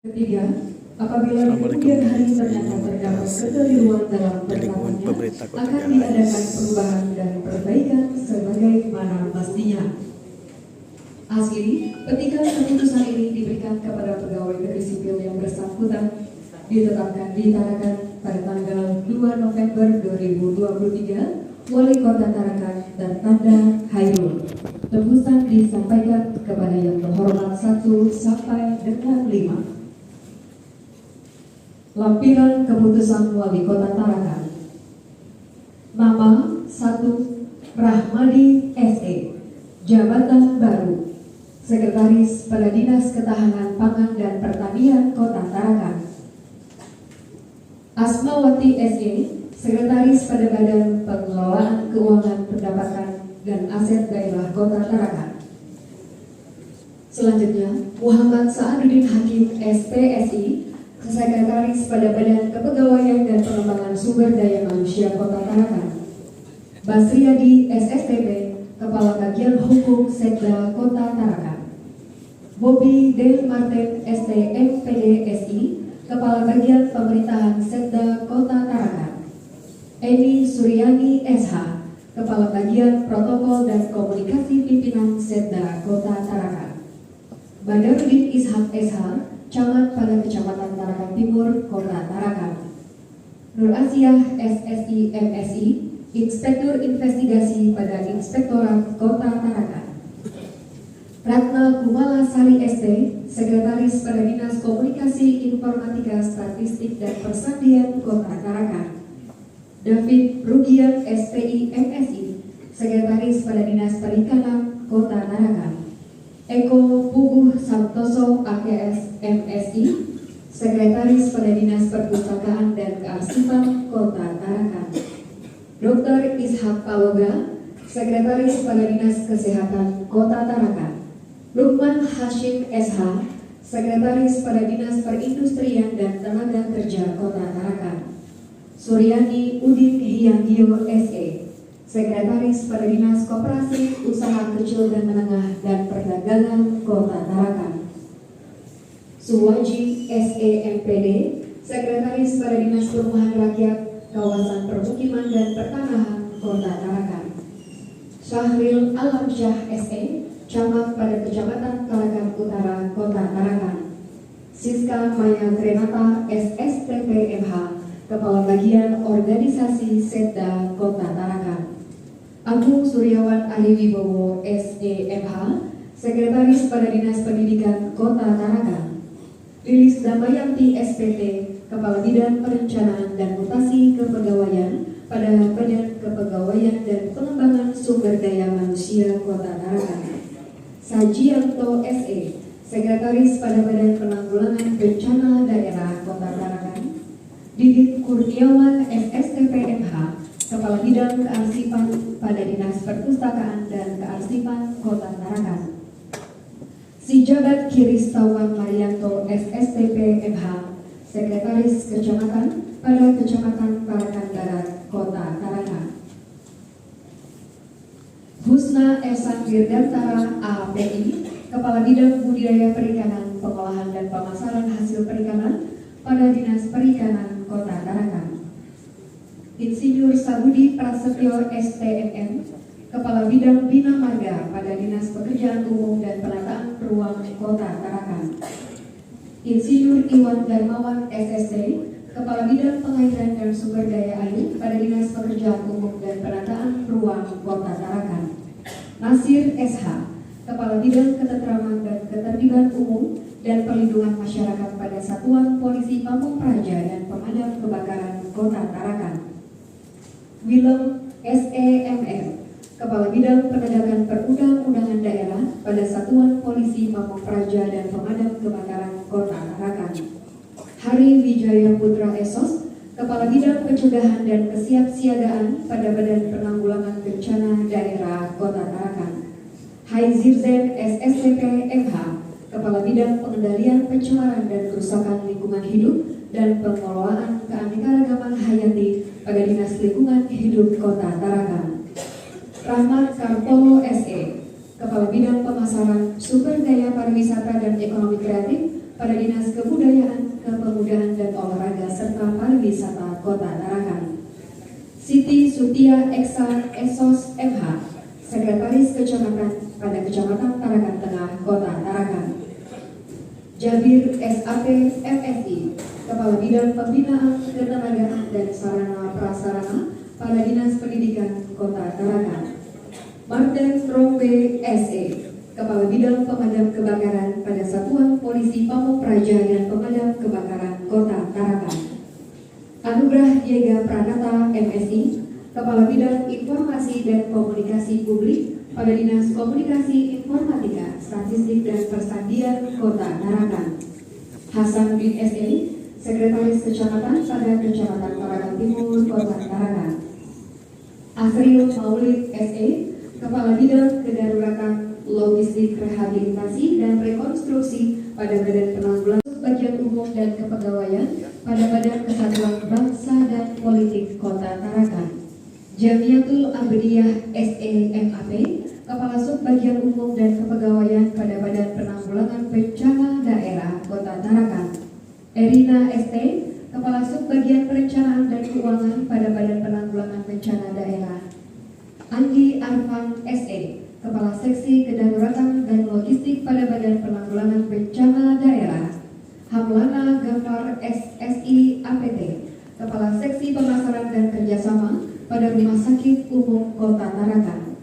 Ketiga, apabila kemudian hari ternyata terdapat kekeliruan dalam penerapannya, akan diadakan perubahan dan perbaikan sebagaimana mestinya. Asli, petikan keputusan ini diberikan kepada pegawai negeri sipil yang bersangkutan, ditetapkan di Tarakan pada tanggal 2 November 2023, Wali Kota Tarakan dan tanda Hairul. Tembusan disampaikan kepada yang terhormat 1 sampai dengan 5. Lampiran keputusan Wali Kota Tarakan. Nama 1. Rahmadi SE, Jabatan Baru, Sekretaris pada Dinas Ketahanan Pangan dan Pertanian Kota Tarakan. Asmawati SE, Sekretaris pada Badan Pengelolaan Keuangan Pendapatan dan Aset Daerah Kota Tarakan. Selanjutnya, Muhammad Sa'aduddin Hakim SPSI, Sekretaris pada Badan Kepegawaian dan Pengembangan Sumber Daya Manusia Kota Tarakan. Basriadi SSTP, Kepala Bagian Hukum Sekda Kota Tarakan. Bobby Del Martin STMPD SI, Kepala Bagian Pemerintahan Sekda Kota Tarakan. Eni Suryani SH, Kepala Bagian Protokol dan Komunikasi Pimpinan Sekda Kota Tarakan. Badarudin Ishak SH, Camat pada Kecamatan Tarakan Timur, Kota Tarakan. Nur Asiah SSI MSI, Inspektur Investigasi pada Inspektorat Kota Tarakan. Ratna Kumala Sari ST, Sekretaris pada Dinas Komunikasi Informatika Statistik dan Persandian Kota Tarakan. David Rugian SPI MSI, Sekretaris pada Dinas Perikanan Kota Tarakan. Eko Puguh Santoso AKS MSI, Sekretaris pada Dinas Perpustakaan dan Kearsipan Kota Tarakan. Dr. Ishak Paloga, Sekretaris pada Dinas Kesehatan Kota Tarakan. Lukman Hashim SH, Sekretaris pada Dinas Perindustrian dan Tenaga Kerja Kota Tarakan. Suryani Udin Hyangio SE, Sekretaris pada Dinas Koperasi, Usaha Kecil dan Menengah dan Perdagangan Kota Tarakan. Suwaji SEMPD, Sekretaris pada Dinas Perumahan Rakyat, Kawasan Permukiman dan Pertanahan Kota Tarakan. Syahril Alamsyah SE, Camat pada Kecamatan Tarakan Utara, Kota Tarakan. Siska Maya Grenata SSTP MH, Kepala Bagian Organisasi Sekda Kota Tarakan. Agung Suryawan Ariwibowo SEMH, Sekretaris pada Dinas Pendidikan Kota Tarakan. Lilis Damayanti SPT, Kepala Bidang Perencanaan dan Mutasi Kepegawaian pada Badan Kepegawaian dan Pengembangan Sumber Daya Manusia Kota Tarakan. Sajianto SE, Sekretaris pada Badan Penanggulangan Bencana Daerah Kota Tarakan. Didit Kurniawan SSTP MH, Kepala Bidang Kearsipan pada Dinas Perpustakaan dan Kearsipan Kota Tarakan. Sijabat Kiristawan Marianto SSTP MH, Sekretaris Kecamatan pada Kecamatan Tarakan Barat, Kota Tarakan. Husna Esan Dirgantara API, Kepala Bidang Budidaya Perikanan, Pengolahan dan Pemasaran Hasil Perikanan pada Dinas Perikanan Kota Tarakan. Insinyur Sabudi Prasetyo STMM, Kepala Bidang Bina Marga pada Dinas Pekerjaan Umum dan Penataan Ruang Kota Tarakan. Insinyur Iwan Darmawan SSD, Kepala Bidang Pengairan dan Sumber Daya Air pada Dinas Pekerjaan Umum dan Penataan Ruang Kota Tarakan. Nasir SH, Kepala Bidang Ketentraman dan Ketertiban Umum dan Perlindungan Masyarakat pada Satuan Polisi Pamung Praja dan Pemadam Kebakaran Kota Tarakan. Willem SEMR, Kepala Bidang Penegakan Perundang-undangan Daerah pada Satuan Polisi Pamung Praja dan Pemadam Kebakaran Kota Tarakan. Hari Wijaya Putra Esos, Kepala Bidang Pencegahan dan Kesiapsiagaan pada Badan Penanggulangan Bencana Daerah Kota Tarakan. Hai Zirzen SSTP MH, Kepala Bidang Pengendalian Pencemaran dan Kerusakan Lingkungan Hidup dan Pengelolaan Keanekaragaman Hayati pada Dinas Lingkungan Hidup Kota Tarakan. Rahmat Karpolo SE, Kepala Bidang Pemasaran Sumber Daya Pariwisata dan Ekonomi Kreatif pada Dinas Kebudayaan, Kepemudaan dan Olahraga serta Pariwisata Kota Tarakan. Siti Sutia Eksa Esos MH, Sekretaris Kecamatan pada Kecamatan Tarakan Tengah, Kota Tarakan. Jabir SAP MSI, Kepala Bidang Pembinaan Ketenagaan dan Sarana Prasarana pada Dinas Pendidikan Kota Tarakan. Martin Rombe SE, Kepala Bidang Pemadam Kebakaran pada Satuan Polisi Pamung Praja dan Pemadam Kebakaran Kota Tarakan. Anugrah Yega Pranata MSI, Kepala Bidang Informasi dan Komunikasi Publik pada Dinas Komunikasi Informatika, Statistik dan Persandian Kota Tarakan. Hasan bin SE, Sekretaris Kecamatan pada Kecamatan Tarakan Timur, Kota Tarakan. Asriul Maulid SE, Kepala Bidang Kedaruratan, Logistik, Rehabilitasi, dan Rekonstruksi pada Badan Penanggulangan Bagian Umum dan Kepegawaian pada Badan Kesatuan Bangsa dan Politik Kota Tarakan. Jamiatul Abdiyah SE MAP, Kepala Subbagian Umum dan Kepegawaian pada Badan Penanggulangan Bencana Daerah Kota Tarakan. Erina ST, Kepala Subbagian Perencanaan dan Keuangan pada Badan Penanggulangan Bencana Daerah. Andi Arfan SE, Kepala Seksi Kedaruratan dan Logistik pada Badan Penanggulangan Bencana Daerah. Hamlana Gafar SSI APT, Kepala Seksi Pemasaran dan Kerjasama pada Rumah Sakit Umum Kota Tarakan.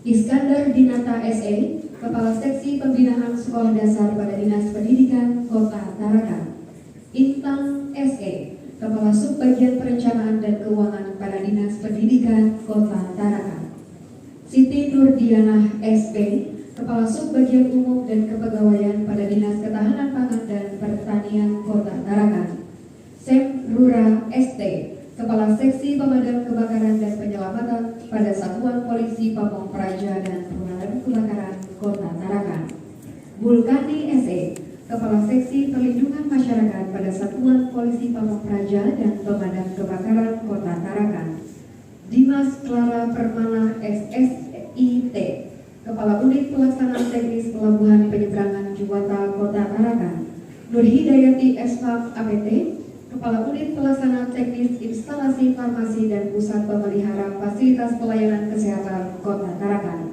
Iskandar Dinata SE, Kepala Seksi Pembinaan Sekolah Dasar pada Dinas Pendidikan Kota Tarakan. Intang SE, Kepala Subbagian Perencanaan dan Keuangan pada Dinas Pendidikan Kota Tarakan. Siti Nurdianah SP, Kepala Subbagian Umum dan Kepegawaian pada Dinas Ketahanan Pangan dan Pertanian Kota Tarakan. Sem Rura ST, Kepala Seksi Pemadam Kebakaran dan Penyelamatan pada Satuan Polisi Pamung Praja dan Pemadam Kebakaran Kota Tarakan. Bulkani SE, Kepala Seksi Perlindungan Masyarakat pada Satuan Polisi Pamung Praja dan Pemadam Kebakaran Kota Tarakan. Dimas Clara Permana SSIT, Kepala Unit Pelaksanaan Teknis Pelabuhan Penyeberangan Juwata Kota Tarakan. Nurhidayati Esfam APT, Kepala Unit Pelaksanaan Teknis Instalasi Farmasi dan Pusat Pemelihara Fasilitas Pelayanan Kesehatan Kota Tarakan.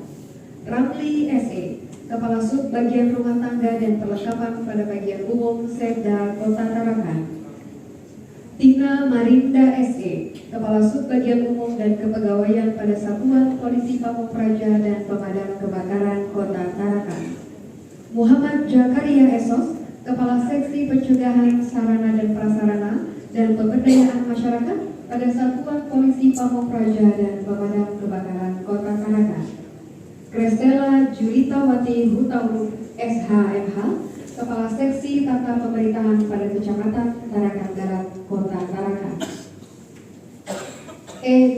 Ramli SE, Kepala Subbagian Rumah Tangga dan Perlengkapan pada Bagian Umum Setda Kota Tarakan. Tina Marinda SE, Kepala Subbagian Umum dan Kepegawaian pada Satuan Polisi Pamung Praja dan Pemadam Kebakaran Kota Tarakan. Muhammad Jakaria Esos, Kepala Seksi Pencegahan Sarana dan Prasarana dan Pemberdayaan Masyarakat pada Satuan Polisi Pamung Praja dan Pemadam Kebakaran Kota Tarakan. Krestela Julitawati Hutauru SHMH, Kepala Seksi Tata Pemerintahan pada Kecamatan Tarakan Barat, Kota Tarakan.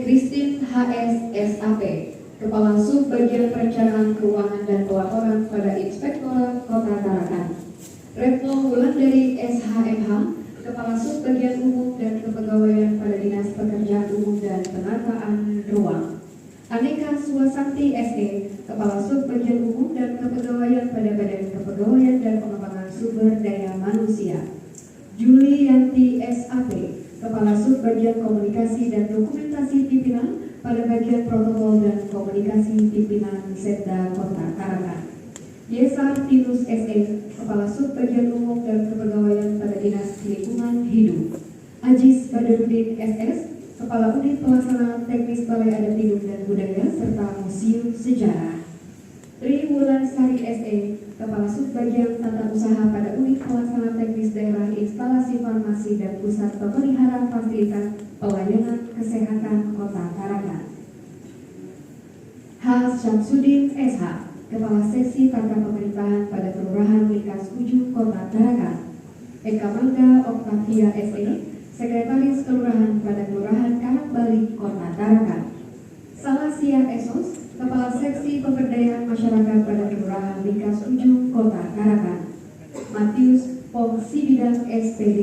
Christine HS SAP, Kepala Subbagian Perencanaan Keuangan dan Pelaporan pada Inspektorat Kota Tarakan. Retno Wulandari SHMH, Kepala Subbagian Umum dan Kepegawaian pada Dinas Pekerjaan Umum dan Penataan Ruang. Aneka Suwasanti SE, Kepala Subbagian Umum dan Kepegawaian pada Badan Kepegawaian dan Pengembangan Sumber Daya Manusia. Julianti SAP, Kepala Subbagian Komunikasi dan Dokumentasi Pimpinan pada Bagian Protokol dan Komunikasi Pimpinan Setda Kota Tarakan. Yesar Tinus SE, Kepala Subbagian Umum dan Kepegawaian pada Dinas Lingkungan Hidup. Ajis Badrudin SS, Kepala Unit Pelaksanaan Teknis Balai Adat Hidup dan Budaya serta Museum Sejarah. Tri Wulansari SE, Kepala Subbagian Tata Usaha pada Unit Pelaksanaan Teknis Daerah Instalasi Farmasi dan Pusat Pemeliharaan Fasilitas Pelayanan Kesehatan Kota Tarakan. H. Syamsuddin SH, Kepala Seksi Tata Pemerintahan pada Kelurahan Likas Ujung Kota Tarakan. Eka Mangga Oktavia SE, Sekretaris Kelurahan pada Kelurahan Karangbaling Kota Tarakan. Salasia Esos, Kepala Seksi Pemberdayaan Masyarakat pada Kelurahan Likas Ujung Kota Tarakan. Matius Pong Sibidang SPD,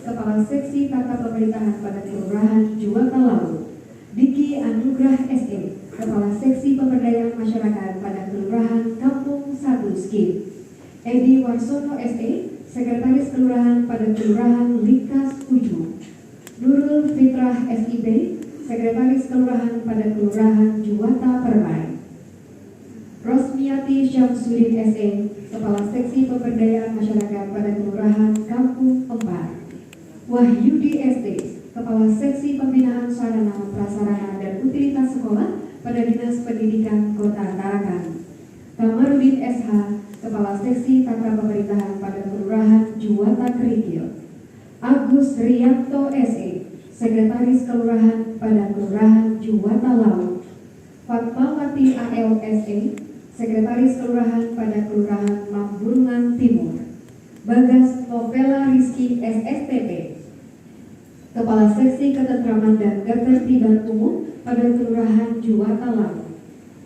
Kepala Seksi Tata Pemerintahan pada Kelurahan Juwata Laut. Diki Anugrah SE, Kepala Seksi Pemberdayaan Masyarakat pada Kelurahan Kampung Satu Skip. Edi Warsono SE, Sekretaris Kelurahan pada Kelurahan Likas Ujung. Nurul Fitrah SIP, Sekretaris Kelurahan pada Kelurahan Juwata Permai. Rosmiati Syamsuddin SE, Kepala Seksi Pemberdayaan Masyarakat pada Kelurahan Kampung 4. Wahyudi ST, Kepala Seksi Pembinaan Sarana Prasarana dan Utilitas Sekolah pada Dinas Pendidikan Kota Tarakan. Kamarudin SH, Kepala Seksi Tata Pemerintahan pada Kelurahan Juwata Kerikil. Agus Rianto SE, Sekretaris Kelurahan pada Kelurahan Juwata Laut. Fatmawati AL SE, Sekretaris Kelurahan pada Kelurahan Mamburungan Timur. Bagas Novela Rizky SSTP, Kepala Seksi Ketentraman dan Ketertiban Umum pada Kelurahan Juwata Laut.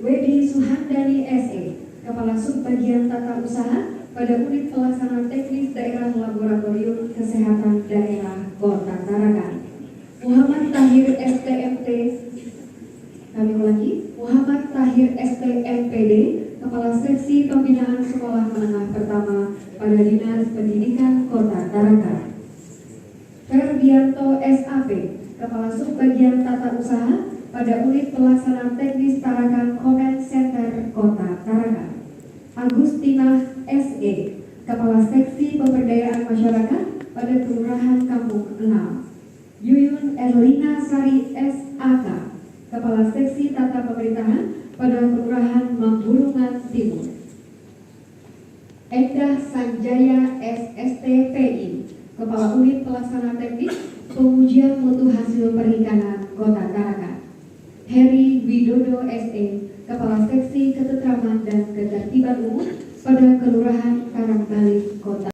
Wedi Suhandani SE, Kepala Subbagian Tata Usaha pada Unit Pelaksana Teknis Daerah Laboratorium Kesehatan Daerah Kota Tarakan. Muhammad Tahir STMT, kami ulangi, Muhammad Tahir STMPD, Kepala Seksi Pembinaan Sekolah Menengah Pertama pada Dinas Pendidikan Kota Tarakan. Ferdianto SAP, Kepala Subbagian Tata Usaha pada Unit Pelaksana Teknis Tarakan Comment Center Kota Tarakan. Agustina SE, Kepala Seksi Pemberdayaan Masyarakat pada Kelurahan Kampung 6. Yuyun Erlina Sari SAK, Kepala Seksi Tata Pemerintahan pada Kelurahan Mamburungan Timur. Endah Sanjaya SSTPI, Kepala Unit Pelaksana Teknis Pengujian Mutu Hasil Perikanan Kota Tarakan. Heri Widodo SE, Kepala Seksi Ketentraman dan Ketertiban Umum pada Kelurahan Karangbali Kota